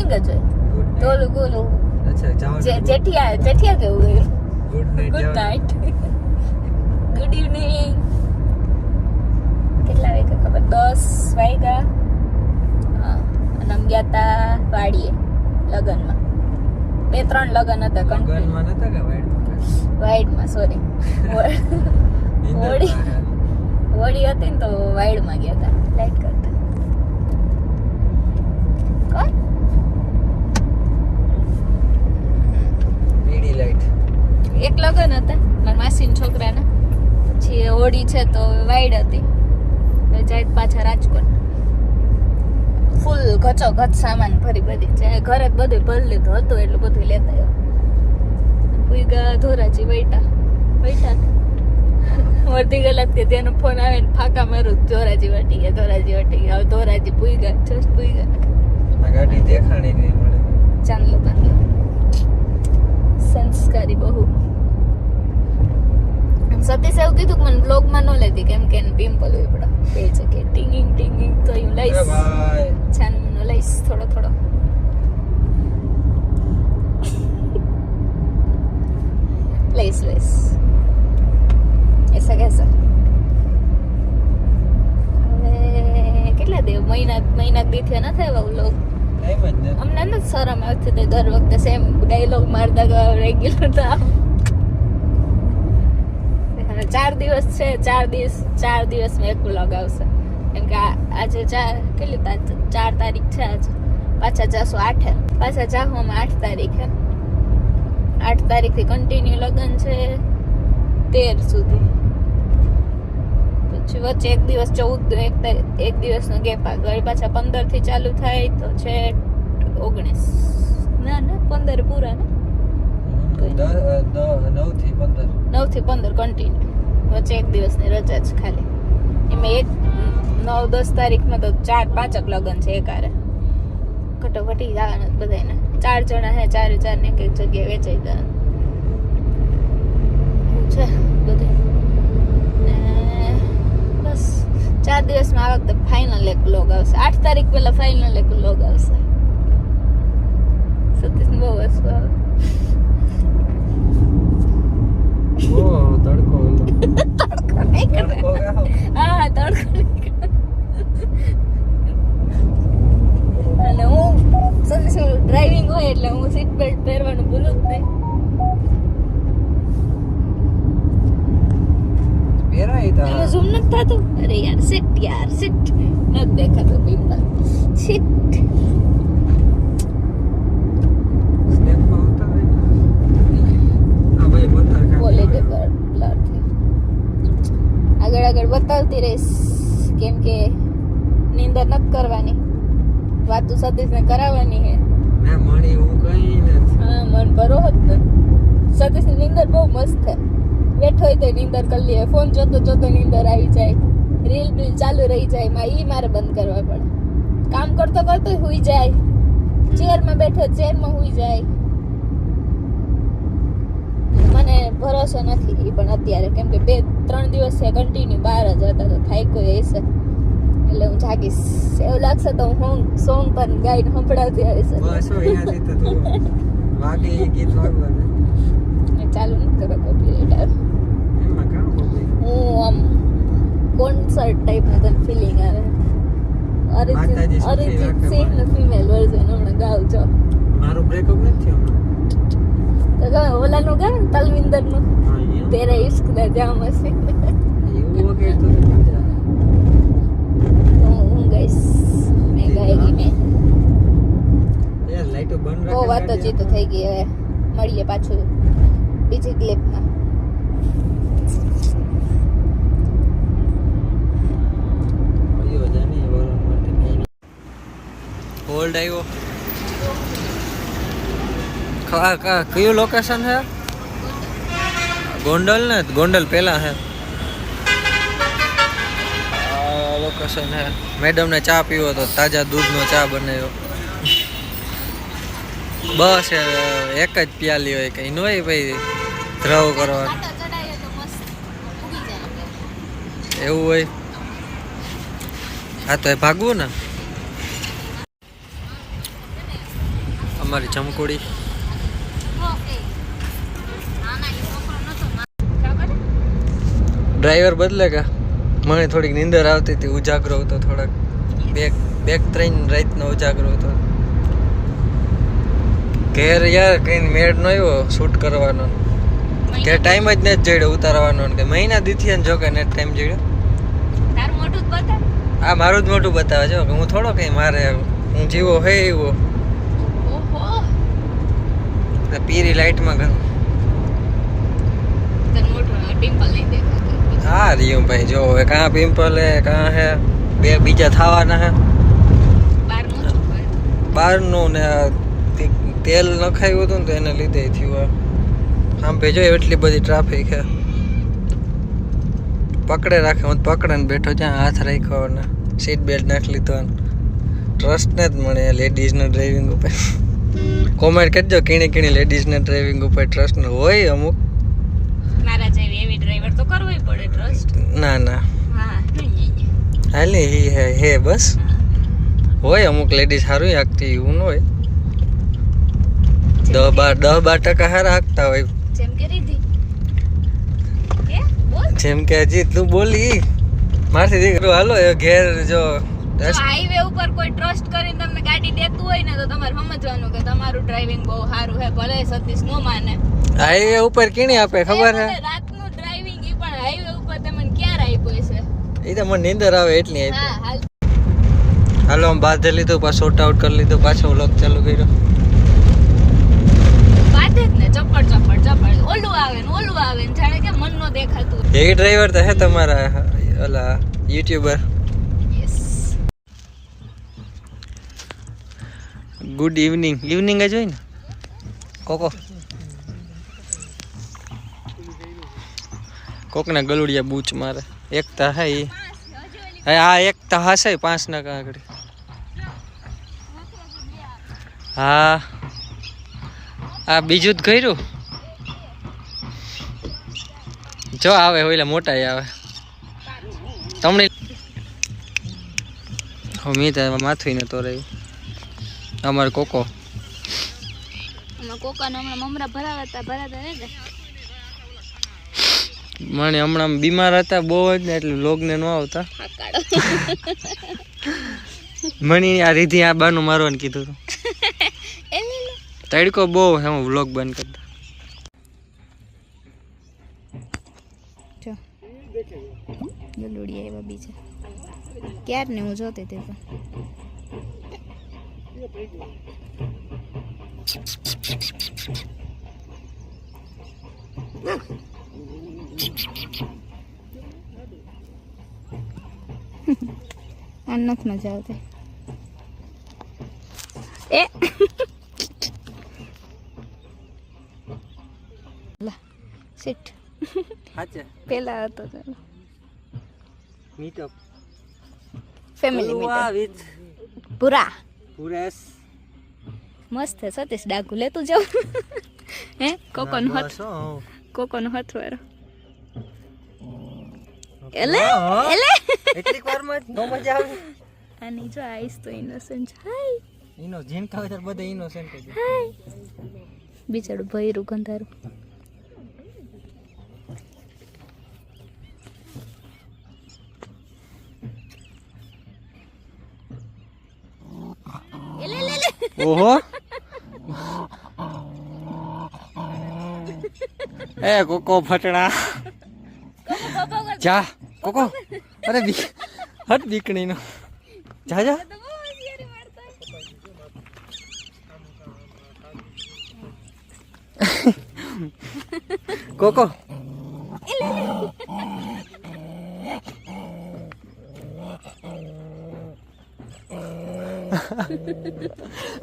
Morning જ હોય તો ઓલું બોલું અચ્છા જેઠિયા કેવું ગુડ નાઈટ ગુડ ઇવનિંગ કેટલા વાગ્યા ખબર 10 વાગ્યા અને અમે ગયા તા વાડીએ લગનમાં 2-3 લગન હતા લગનમાં નતા કે વાઈડમાં સોરી હોળી હતી ને તો વાઈડમાં ગયા હતા લાઈટ કરતા કોણ પીડી લાઈટ એક લગન હતા મારા માસીના છોકરાના પછી હોળી છે તો વાઈડ હતી જાય પાછા રાજકોટ ફૂલ ઘચો ઘચ સામાન ભરી બધી ઘરે બધું ભરી લીધું હતું એટલું બધું લેતા આવ્યો પૂગા ધોરાજી વૈટા વર્તી ગયેલા કે તેનો ફોન આવે ને ફાંકા મારું ધોરાજી વટી ગયા હવે ધોરાજી પૂગા જસ્ટ પૂગા આ ગાડી દેખાણી નહીં મળે ચાંદલો બાંધલો સંસ્કારી બહુ સતીશ એવું કીધું કે મને બ્લોગમાં ન લેતી કેમ કે પિમ્પલ હોય પડે બે જગ્યાએ ટીંગિંગ તો હું લઈશ છાનનો લઈશ થોડો લઈશ એસા કેસા હવે કેટલા દેવ મહિના દીથી ન થાય વ્લોગ અમને નથી શરમ આવતી તે દર વખતે સેમ ડાયલોગ મારતા રેગ્યુલર તો 4 દિવસ છે 4 દિવસમાં એક વ્લોગ આવશે કેમ કે આજે કેટલી 4 તારીખ છે આજે પાછા જાશું 8 પાછા જાહું અમે 8 તારીખે 8 તારીખથી કન્ટિન્યુ લગન છે 13 સુધી પછી વચ્ચે એક દિવસ 14 એક દિવસનો ગેપ આગળ પાછા 15 થી ચાલુ થાય તો છે 19 ના 15 પૂરા ને 9 થી 15 કન્ટિન્યુ વચ્ચે એક દિવસની રજા છે ખાલી એમાં 9-10 તારીખમાં તો 4-5 લગન છે એકારે કટોકટી જવાના બધાને 4 જણા હે 4 ને એક જગ્યાએ વેચાઈ જવાનું છે બધે બસ 4 દિવસમાં આ વખતે ફાઇનલ એક વ્લોગ આવશે 8 તારીખ પહેલા ફાઇનલ એક વ્લોગ આવશે સતીશ બહુ વસ્તુ આવે તડકો નહીં કરે હા તડકો નહીં કરે અને હું ડ્રાઇવિંગ હોય એટલે હું સીટ બેલ્ટ પહેરવાનું ભૂલું જ નહીં એમાં ઝૂમ નથી થતું અરે યાર સીટ નથી દેખાતું પિમ્પલ સીટ આગળ બતાવતી રહીશ કેમ કે નીંદર નથી કરવાની વાતું સતીશને કરાવવાની હે ના મણી હું કઈ નથી હા મન ભરો હોત ને સતીશની નીંદર બહુ મસ્ત છે બેઠો હોય તો નીંદર કરી લે ફોન જોતો નીંદર આવી જાય રીલ બીલ ચાલુ રહી જાય મારે બંધ કરવા પડે કામ કરતો હુઈ જાય ચેરમાં બેઠો ચેરમાં હુઈ જાય મને ભરોસો નથી પણ અત્યારે કેમ કે 2-3 દિવસ છે કન્ટિન્યુ બહાર જ હતા તો થાય કોઈ હશે એટલે હું જાગીશ એવું લાગશે તો હું સોંગ પર ગાઈને સંભળાવતી આવીશ બસ અહીંયાથી તો તું વાગે એ ગીત વાગવાનું ચાલુ નથી કરો કોપીરાઈટ આવે એમાં કામ હું આમ કોન્સર્ટ ટાઈપનું તને ફિલિંગ આવે અરિજીત સિંહ નું ફિમેલ વર્ઝન હમણાં ગાવ છો મારું બ્રેકઅપ નથી થયું તો ગમે ઓલાનું ગાવ ને તલવિંદર નું તેરા ઇશ્ક ના જામ હશે એવું વગે તો હું ગઈશ મેં ગાયેલી મેં યાર લાઈટો બંધ બહુ વાતચીત થઈ ગઈ હવે મળીએ પાછું બીજી ક્લિપમાં હોલ્ડ આવ્યો કયું લોકેશન છે ગોંડલ ને ગોંડલ પેલા છે લોકેશન છે મેડમ ને ચા પીવો તો તાજા દૂધનો ચા બનાવ્યો બસ એક જ પ્યાલી હોય કઈ ન હોય ભાઈ ધ્રવ કરવાનું એવું હોય હા તો એ ભાગવું ને અમારી ચમકુડી ડ્રાઈવર બદલે કા મને થોડીક નીંદર આવતી હતી ઉજાગરો હતો થોડાક બેક ત્રણ રાતનો ઉજાગરો હતો ઘેર યાર કઈ મેળ ન આવ્યો શૂટ કરવાનો કે ટાઈમ જ નથી જડ્યો ઉતારવાનો કે મહિના દીથી જો કે નેટ ટાઈમ જડ્યો આ મારું જ મોટું બતાવે છે હું થોડો કઈ મારે હું જીવો હે એવો પીરી લાઈટમાં હા રહ્યું ભાઈ જો હવે કાં પિમ્પલ હે કાં હે બે બીજા થવાના હે બહારનું ને તેલ નખાયું હતું ને તો એને લીધે થયું આમ ભેજો એટલી બધી ટ્રાફિક હે પકડે રાખે હું પકડે ને બેઠો જ્યાં હાથ રાખ્યો ને સીટ બેલ્ટ નાખી લીધો ટ્રસ્ટ ને જ મળે લેડીઝના ડ્રાઇવિંગ ઉપર કોમેન્ટ કરજો કીણી કીણી લેડીઝના ડ્રાઇવિંગ ઉપર ટ્રસ્ટ ન હોય અમુક મારા જેવી એવી ડ્રાઈવર તો કરવી પડે ટ્રસ્ટ ના ના હા હાલી હે બસ હોય અમુક લેડીઝ સારું હાંકતી એવું ન હોય 10-12% હારા હાંકતા હોય જેમ કે રીધી જેમ કે હજી તું બોલી મારથી દીકરો હાલો એ ઘેર જો હાઈવે ઉપર કોઈ ટ્રસ્ટ કરીને તમને ગાડી દેતું હોય ને તો તમારે સમજવાનું કે તમારું ડ્રાઇવિંગ બહુ સારું છે ભલે સતીશ નો માને હાઈવે ઉપર કેણી આપે ખબર હે રાતનું ડ્રાઇવિંગ ઈ પણ હાઈવે ઉપર તમને ક્યારે આપ્યો છે એ તો મને નીંદર આવે એટલી હા આપી હાલ હાલો આમ બાંધી લીધું પાછો શોર્ટ આઉટ કરી લીધું પાછો વ્લોગ ચાલુ કર્યો બાધે જ ને ચપડ ઓલું આવે ને જાણે કે મન નો દેખાતું એ ડ્રાઈવર તો હે તમારા ઓલા યુટ્યુબર યસ ગુડ ઇવનિંગ જ હોય ને કોકના ગલુડિયા બૂચ મારે એકતા હે આ એકતા હશે 5 ના કાંકડી હા આ બીજું જ કર્યું જો આવે ઓલા મોટા આવે તમને મી તો માથું નતો રહ્યું અમારે કોકો કોકાનો હમણાં મમરા ભરાતા ને મને હમણાં બીમાર હતા બહુ જ ને એટલે લોગને ન આવતા મને આ રીધી આ બાનું મારવાનું કીધું હતું તડકો બહુ હે હું વ્લોગ બંધ કરતા ગલુડી આવ્યા બીજા ક્યાર ને હું જોતી હતી આ નથી મજા આવતી એ સીટ પેલા હતો ચાલો મીટઅપ ફેમિલી મીટઅપ પુરેશ મસ્ત હે સતીશ ડાકુ લેતું જાવ હે કોકોનો હથવારો એલે એટલીક વારમાં નો મજા આવે આની જો આઈસ તો ઇનોસન્ટ હાય ઇનો જેન ખાવે ત્યારે બધા ઇનોસન્ટ જ હાય બિચારું ભયરું ગંધારું ઓહો એ કોકો ફટડા જા કોકો અરે હટ બીકણી નો જા કોકો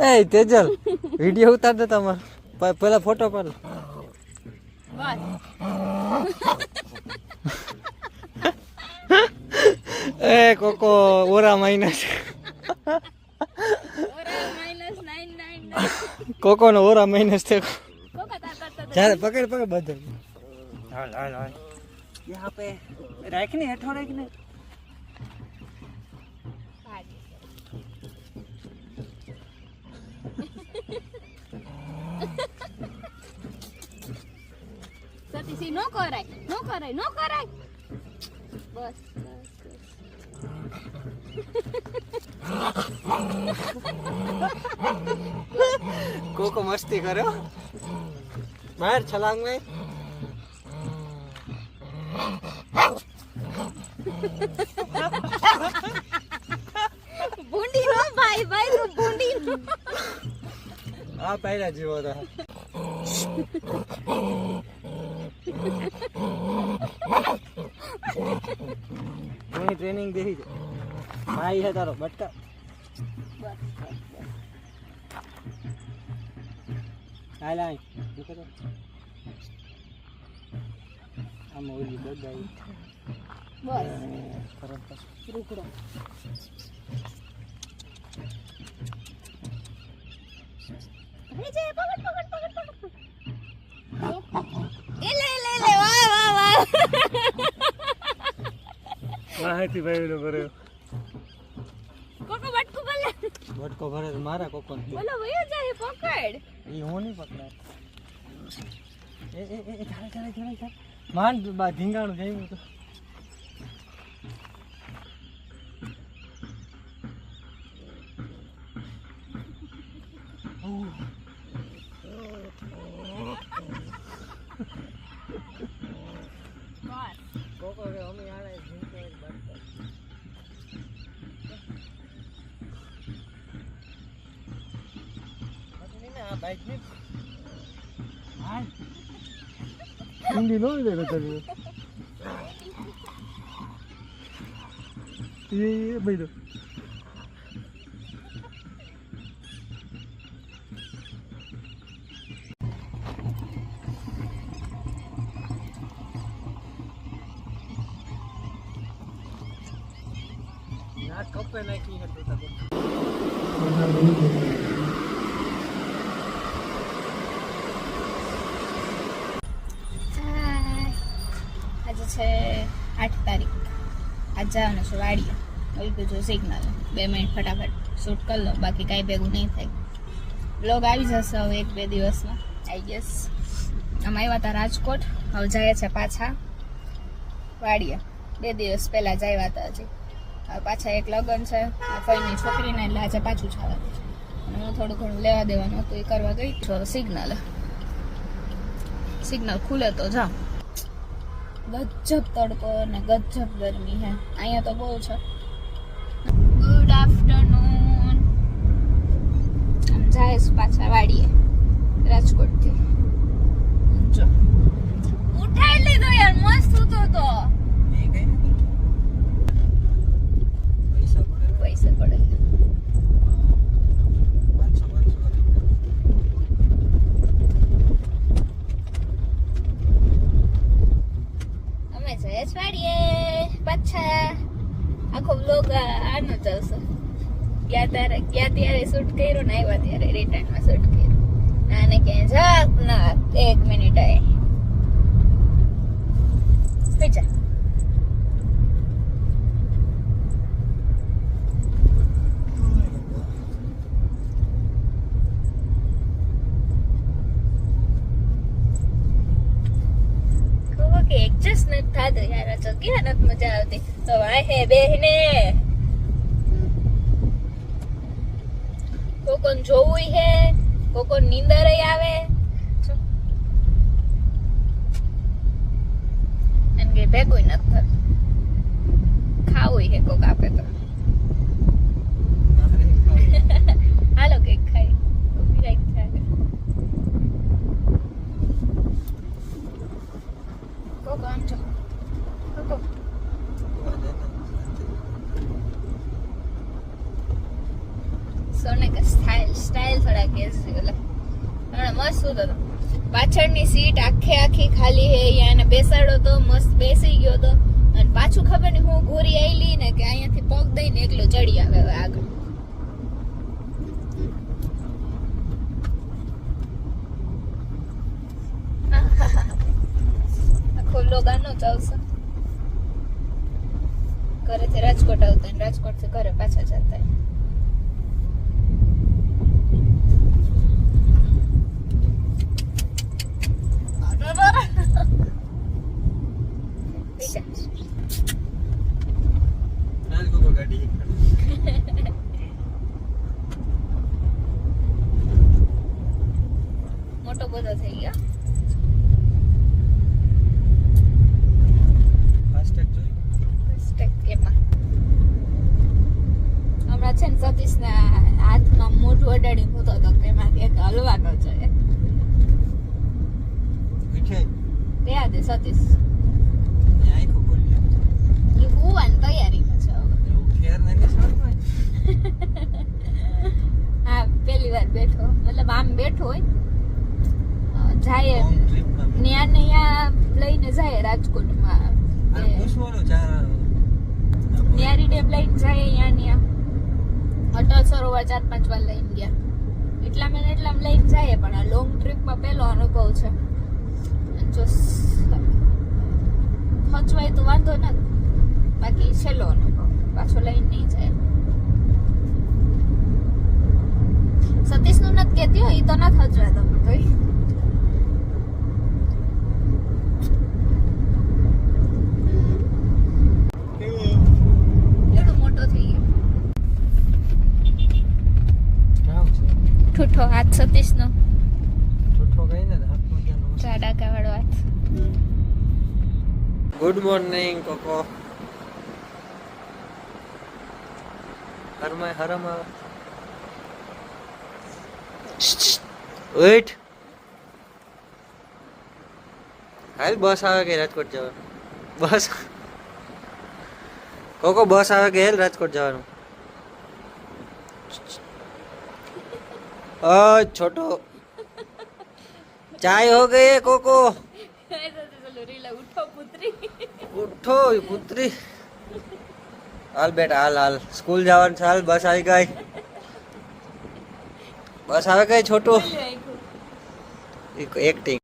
એ તેજલ વિડિયો ઉતાર દે તમાર પેલા ફોટો પાડ એ કોકો ઓરા માઇનસ કોકો નો ઓરા માઇનસ થયો ચાલ પકડ બધું હાલ યહાં પે રાખને હેઠો રાખને અહીંથી નો કરાય બસ કોકો મસ્તી કર્યો બહાર છલાંગ માં ભૂંડી નો ભાઈ તું ભૂંડી નો આ પહેલા જીવો હતા ટ્રેનિંગ દેખી છે ભાઈ છે તારો બટકા હાલ આય દેખો તો આમ ઓલી બગાઈ બસ તરત રૂકડો વાહથી ભાઈ નો કર્યો કોકો બટકું ભલે બટકો ભરે મારા કોકો બોલો વયો જાય પકડ ઈ હું નહીં પકડાય એ ચાલે માન બા ધીંગાણું જઈવું તો કોકો રે અમે આને ધીંગો એક બટકો આ બાઈક ને હાલ હિન્દી નો લે તો એ ભાઈ તો ના કપે નાખી હતું તો આજે છે 8 તારીખ આજ જવાનું છે વાડીએ ઓલું બીજું સિગ્નલ 2 મિનિટ ફટાફટ શૂટ કરી લો બાકી કાંઈ ભેગું નહીં થાય બ્લોગ આવી જશે હવે 1-2 દિવસમાં આઈ ગેસ અમે આવ્યા હતા રાજકોટ હવે જાય છે પાછા વાડીએ 2 દિવસ પહેલાં જ આવ્યા હતા હજી હવે પાછા એક લગ્ન છે ફઈની છોકરીને એટલે આજે પાછું જવાનું છે અને હું થોડું ઘણું લેવા દેવાનું હતું એ કરવા ગઈ છું સિગ્નલ ખુલે તો જાઉં ગજબ તડકો ને ગજબ ગરમી હે અહીંયા તો બહુ છે ગુડ આફ્ટરનૂન આમ જાય પાછા વાડીએ રાજકોટથી જો ઉઠાઈ લીધો યાર મસ્ત હતો તો પૈસા પડે વાડીએ પાછા આખો બ્લોગ આનો ચાલશે ગયા ત્યારે શૂટ કર્યો ને આવ્યા ત્યારે રિટર્નમાં શૂટ કર્યું આને ક્યાંય જાત ના 1 મિનિટ આય પીછા એડજસ્ટ નથી થતું યાર જગ્યા નથી મજા આવતી તો વાહે બેહને કોકોન જોવું હે કોકોન નીંદર આવે એમ કે ભેગું નથી થતું ખાવું હે કોક આપે તો હાલો કેક ખાઈ રાઈટ થાય કોકો આમ જો કોકો સોને કા સ્ટાઇલ થોડા કેઝ્યુઅલ હમણાં મસ્ત હતો પાછળની સીટ આખી ખાલી હે એને બેસાડો તો મસ્ત બેસી ગયો તો અને પાછું ખબર નહીં હું ઘોરી આઈલી ને કે અહીંયાથી પગ દઈને એકલો ચડી આવે હવે આગળ ખુલ્લો ગાનો ચાલશે ઘરેથી રાજકોટ આવતા રાજકોટ થી ઘરે પાછા જતા મોટો બધો થઈ ગયો. ફાસ્ટેગ જોઈ ફાસ્ટેગ કેમાં હમણાં છે ને સતીશના હાથમાં મોઢું અડાડી મૂતો હતો કે એમાંથી એક હલવાનો છે. મીઠાઈ રહ્યા દે સતીશ એ આંખો ખોલી એ હોવાની તૈયારીમાં છે હવે. એવું ખેર ને નિશાન હોય હા પહેલી વાર બેઠો મતલબ આમ બેઠો હોય જાય લોંગ ટ્રીપમાં ન્યા ને ન્યા લઈને જાય રાજકોટમાં અને પૂછવાનું ચાર ન્યારી ડેમ લઈને જાય ન્યા ન્યા અટલ સરોવર 4-5 વાર લઈને ગયા એટલામાં ને એટલામાં લઈને જાય પણ આ લોંગ ટ્રીપમાં પહેલો અનુભવ છે. અને જો હચવાય તો વાંધો ના બાકી છેલ્લો અનુભવ પાછો લઈને નહીં જાય. સતીશનું નથી કહેતી હોય એ તો નથી હચવાતો પણ તોય એવડો મોટો થઈ ગયો. કામ છે ઠૂઠો હાથ સતીશનો છોટો ગઈ ને હાથમાં ક્યાં ચાડાકા વાળો હાથ. ગુડ મોર્નિંગ કોકો હરમાય હરમા વેટ હાલ બસ આવે કે રાજકોટ જવાનું બસ કોકો બસ આવે કે હેલ રાજકોટ જવાનું छोटो चाय हो गई है कोको ઉઠો પુત્રી उठो पुत्री हाल बेटा हाल हाल स्कूल जावन हाल बस आई गई बस आवे गई छोटू एक्टिंग